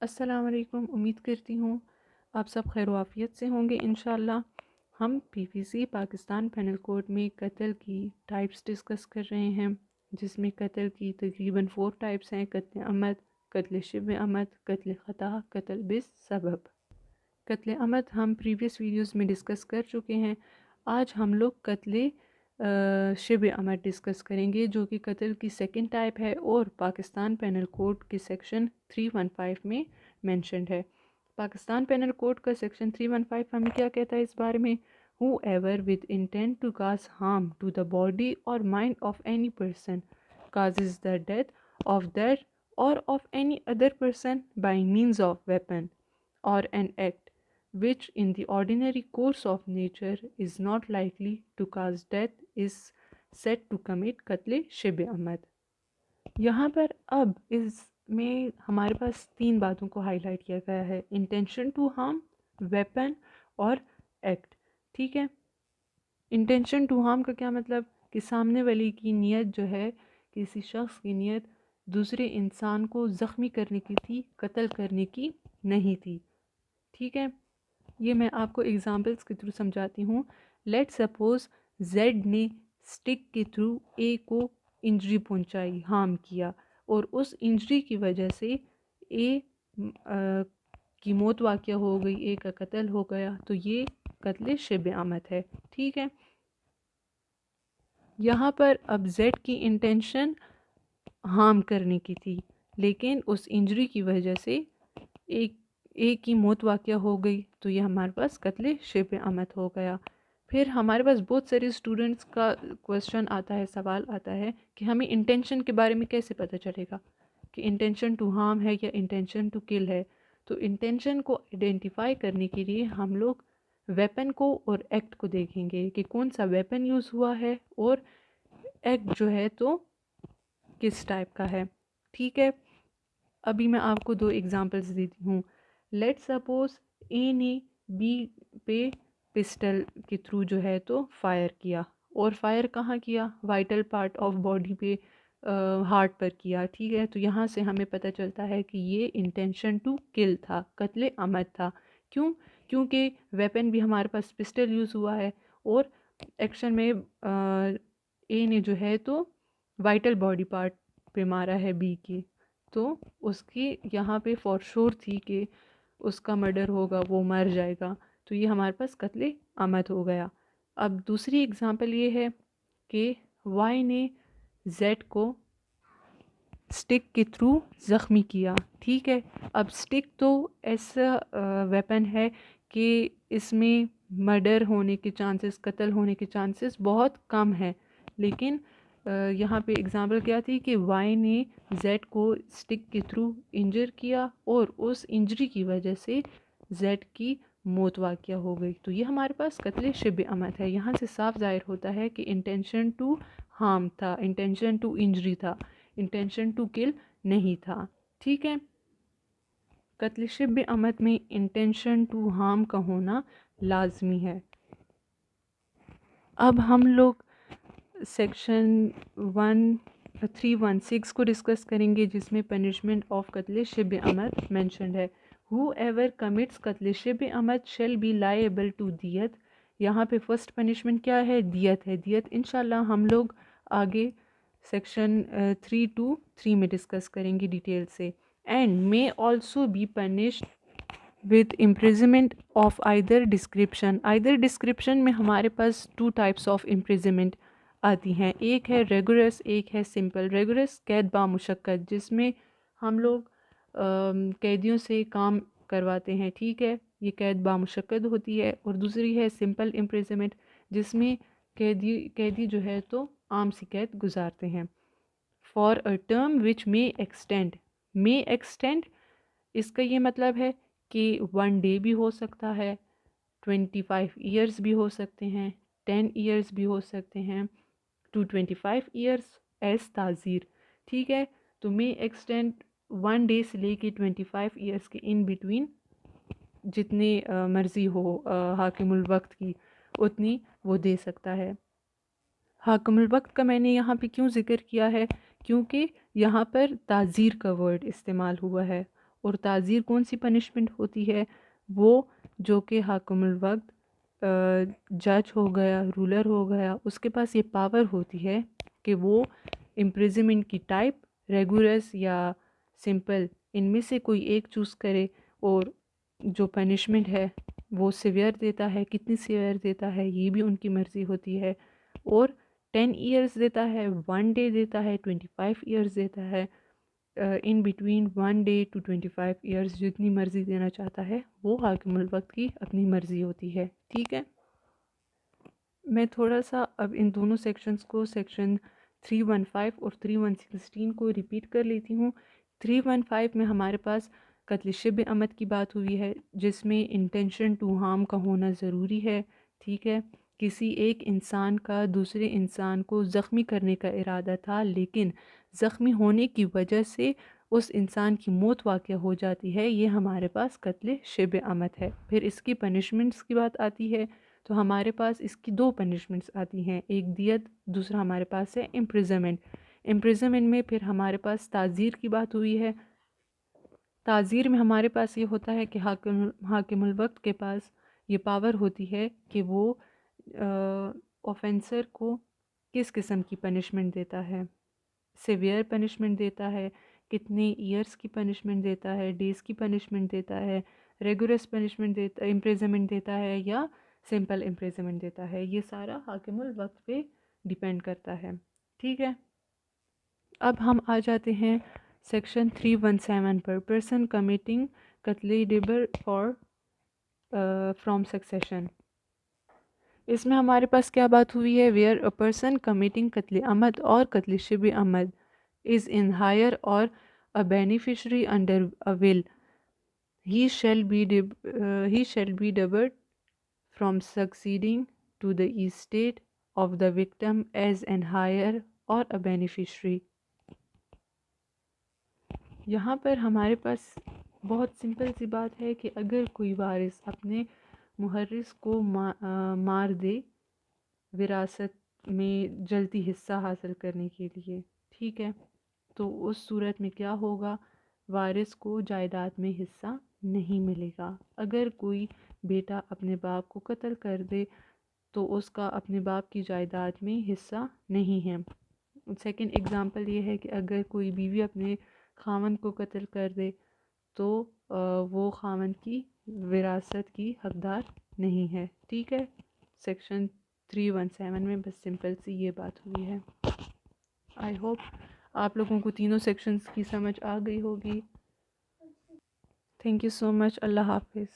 السلام علیکم، امید کرتی ہوں آپ سب خیر و عافیت سے ہوں گے انشاءاللہ۔ ہم PPC پاکستان پینل کوڈ میں قتل کی ٹائپس ڈسکس کر رہے ہیں، جس میں قتل کی تقریباً 4 ٹائپس ہیں: قتل عمد، قتل شبہ عمد، قتل خطا، قتل بالسبب۔ قتل عمد ہم پریویس ویڈیوز میں ڈسکس کر چکے ہیں۔ آج ہم لوگ قتل شبہ عمد ڈسکس کریں گے، جو کہ قتل کی سیکنڈ ٹائپ ہے اور پاکستان پینل کوڈ کے سیکشن 315 میں مینشنڈ ہے۔ پاکستان پینل کوڈ کا سیکشن 315 ہمیں کیا کہتا ہے اس بارے میں؟ Whoever with intent to cause harm to the body or mind of any person causes the death of that or of any other person by means of weapon or an act which in the ordinary course of nature is not likely to cause death is said to commit قتل شبہ عمد۔ یہاں پر اب اس میں ہمارے پاس 3 باتوں کو high light کیا گیا ہے: انٹینشن ٹو ہارم، ویپن اور ایکٹ۔ ٹھیک ہے، انٹینشن ٹو ہارم کا کیا مطلب؟ کہ سامنے والی کی نیت جو ہے، کسی شخص کی نیت دوسرے انسان کو زخمی کرنے کی تھی، قتل کرنے کی نہیں تھی۔ ٹھیک ہے، یہ میں آپ کو ایگزامپلس کے تھرو سمجھاتی ہوں۔ لیٹ سپوز زیڈ نے سٹک کے تھرو اے کو انجری پہنچائی، ہارم کیا، اور اس انجری کی وجہ سے اے کی موت واقع ہو گئی، اے کا قتل ہو گیا، تو یہ قتل شبہ عمد ہے۔ ٹھیک ہے، یہاں پر اب زیڈ کی انٹینشن ہارم کرنے کی تھی، لیکن اس انجری کی وجہ سے ایک کی موت واقع ہو گئی، تو یہ ہمارے پاس قتل شبہ عمد ہو گیا۔ پھر ہمارے پاس بہت سارے اسٹوڈنٹس کا کویشچن آتا ہے، سوال آتا ہے کہ ہمیں انٹینشن کے بارے میں کیسے پتہ چلے گا کہ انٹینشن ٹو ہارم ہے یا انٹینشن ٹو کل ہے؟ تو انٹینشن کو آئیڈینٹیفائی کرنے کے لیے ہم لوگ ویپن کو اور ایکٹ کو دیکھیں گے کہ کون سا ویپن یوز ہوا ہے اور ایکٹ جو ہے تو کس ٹائپ کا ہے۔ ٹھیک ہے، ابھی میں آپ کو 2 ایگزامپلس دیتی ہوں۔ لیٹ سپوز اے نے بی پہ پسٹل کے تھرو جو ہے تو فائر کیا، اور فائر کہاں کیا؟ وائٹل پارٹ آف باڈی پہ، ہارٹ پر کیا۔ ٹھیک ہے، تو یہاں سے ہمیں پتہ چلتا ہے کہ یہ انٹینشن ٹو کل تھا، قتل عمد تھا۔ کیوں؟ کیونکہ ویپن بھی ہمارے پاس پسٹل یوز ہوا ہے، اور ایکشن میں اے نے جو ہے تو وائٹل باڈی پارٹ پہ مارا ہے بی کی، تو اس کی یہاں پہ فور شور تھی کہ اس کا مرڈر ہوگا، وہ مر جائے گا، تو یہ ہمارے پاس قتل عمد ہو گیا۔ اب دوسری ایگزامپل یہ ہے کہ وائی نے زیڈ کو سٹک کے تھرو زخمی کیا۔ ٹھیک ہے، اب سٹک تو ایسا ویپن ہے کہ اس میں مرڈر ہونے کے چانسز، قتل ہونے کے چانسز بہت کم ہیں، لیکن یہاں پہ اگزامپل کیا تھی کہ وائی نے زیڈ کو سٹک کے تھرو انجر کیا، اور اس انجری کی وجہ سے زیڈ کی موت واقع ہو گئی، تو یہ ہمارے پاس قتل شبہ عمد ہے۔ یہاں سے صاف ظاہر ہوتا ہے کہ انٹینشن ٹو ہارم تھا، انٹینشن ٹو انجری تھا، انٹینشن ٹو کل نہیں تھا۔ ٹھیک ہے، قتل شبہ عمد میں انٹینشن ٹو ہارم کا ہونا لازمی ہے۔ اب ہم لوگ سیکشن 316 کو ڈسکس کریں گے، جس میں پنشمنٹ آف قتل شبہ عمد مینشنڈ ہے۔ Whoever commits قتل شبہ عمد shall be liable to دیت۔ یہاں پہ فرسٹ پنشمنٹ کیا ہے؟ دیت ہے۔ دیت انشاءاللہ ہم لوگ آگے سیکشن 323 میں ڈسکس کریں گے ڈیٹیل سے۔ And may also be punished with imprisonment of either description۔ either description میں ہمارے پاس 2 types of imprisonment آتی ہیں، ایک ہے ریگولرس، ایک ہے سمپل۔ ریگولرس قید بامشقت، جس میں ہم لوگ قیدیوں سے کام کرواتے ہیں، ٹھیک ہے، یہ قید بامشقت ہوتی ہے۔ اور دوسری ہے سمپل امپریزنمنٹ، جس میں قیدی جو ہے تو عام سی قید گزارتے ہیں۔ For a term which may extend، اس کا یہ مطلب ہے کہ 1 day بھی ہو سکتا ہے، 25 years بھی ہو سکتے ہیں، 10 years بھی ہو سکتے ہیں، 225 years ایز تعزیر۔ ٹھیک ہے، تو may extend 1 day سے لے کے 25 years کے ان بٹوین جتنی مرضی ہو حاکم الوقت کی، اتنی وہ دے سکتا ہے۔ حاکم الوقت کا میں نے یہاں پہ کیوں ذکر کیا ہے؟ کیونکہ یہاں پر تعزیر کا ورڈ استعمال ہوا ہے، اور تعزیر کون سی پنشمنٹ ہوتی ہے؟ وہ جو کہ حاکم الوقت جج ہو گیا، رولر ہو گیا، اس کے پاس یہ پاور ہوتی ہے کہ وہ امپریزمنٹ کی ٹائپ ریگولرس یا سمپل ان میں سے کوئی ایک چوز کرے، اور جو پنشمنٹ ہے وہ سیویئر دیتا ہے، کتنی سیویئر دیتا ہے یہ بھی ان کی مرضی ہوتی ہے، اور 10 ایئرز دیتا ہے، 1 ڈے دیتا ہے، 25 ایئرز دیتا ہے، in between 1 day to 25 years جتنی مرضی دینا چاہتا ہے وہ حاکم الوقت کی اپنی مرضی ہوتی ہے. ٹھیک ہے، میں تھوڑا سا اب ان دونوں سیکشنز کو، سیکشن 315 اور 3116 کو ریپیٹ کر لیتی ہوں. 315 میں ہمارے پاس قتل شبہ عمد کی بات ہوئی ہے، جس میں انٹینشن ٹو ہارم کا ہونا ضروری ہے. ٹھیک ہے، کسی ایک انسان کا دوسرے انسان کو زخمی کرنے کا ارادہ تھا، لیکن زخمی ہونے کی وجہ سے اس انسان کی موت واقع ہو جاتی ہے، یہ ہمارے پاس قتل شبہ عمد ہے. پھر اس کی پنشمنٹس کی بات آتی ہے، تو ہمارے پاس اس کی 2 پنشمنٹس آتی ہیں، ایک دیت، دوسرا ہمارے پاس ہے امپریزمنٹ. امپریزمنٹ میں پھر ہمارے پاس تعزیر کی بات ہوئی ہے. تعزیر میں ہمارے پاس یہ ہوتا ہے کہ حاکم الوقت کے پاس یہ پاور ہوتی ہے کہ وہ اوفینسر کو کس قسم کی پنشمنٹ دیتا ہے، سیویئر پنشمنٹ دیتا ہے، کتنے ایئرس کی پنشمنٹ دیتا ہے، ڈیز کی پنشمنٹ دیتا ہے، ریگولرس پنشمنٹ دیتا، امپریزمنٹ دیتا ہے، یا سمپل امپریزمنٹ دیتا ہے. یہ سارا حاکم الوقت پہ ڈیپینڈ کرتا ہے. ٹھیک ہے، اب ہم آ جاتے ہیں سیکشن 317 پر، پرسن کمیٹنگ قتل ڈبر فار فرام سکسیشن. اس میں ہمارے پاس کیا بات ہوئی ہے؟ ویئر اے پرسن کمیٹنگ قتل عمد اور قتل شبہ عمد از ان ہائر اور a beneficiary under a will, he shall be debarred from succeeding to the estate of the victim as an heir or a beneficiary. یہاں پر ہمارے پاس بہت سمپل سی بات ہے کہ اگر کوئی وارث اپنے محرث کو مار دے وراثت میں جلدی حصہ حاصل کرنے کے لیے، ٹھیک ہے، تو اس صورت میں کیا ہوگا؟ وارث کو جائیداد میں حصہ نہیں ملے گا. اگر کوئی بیٹا اپنے باپ کو قتل کر دے تو اس کا اپنے باپ کی جائیداد میں حصہ نہیں ہے. سیکنڈ ایگزامپل یہ ہے کہ اگر کوئی بیوی اپنے خاوند کو قتل کر دے تو وہ خاوند کی وراثت کی حقدار نہیں ہے. ٹھیک ہے، سیکشن 317 میں بس سمپل سی یہ بات ہوئی ہے. آئی ہوپ آپ لوگوں کو تینوں سیکشنز کی سمجھ آ گئی ہوگی. تھینک یو سو مچ. اللہ حافظ.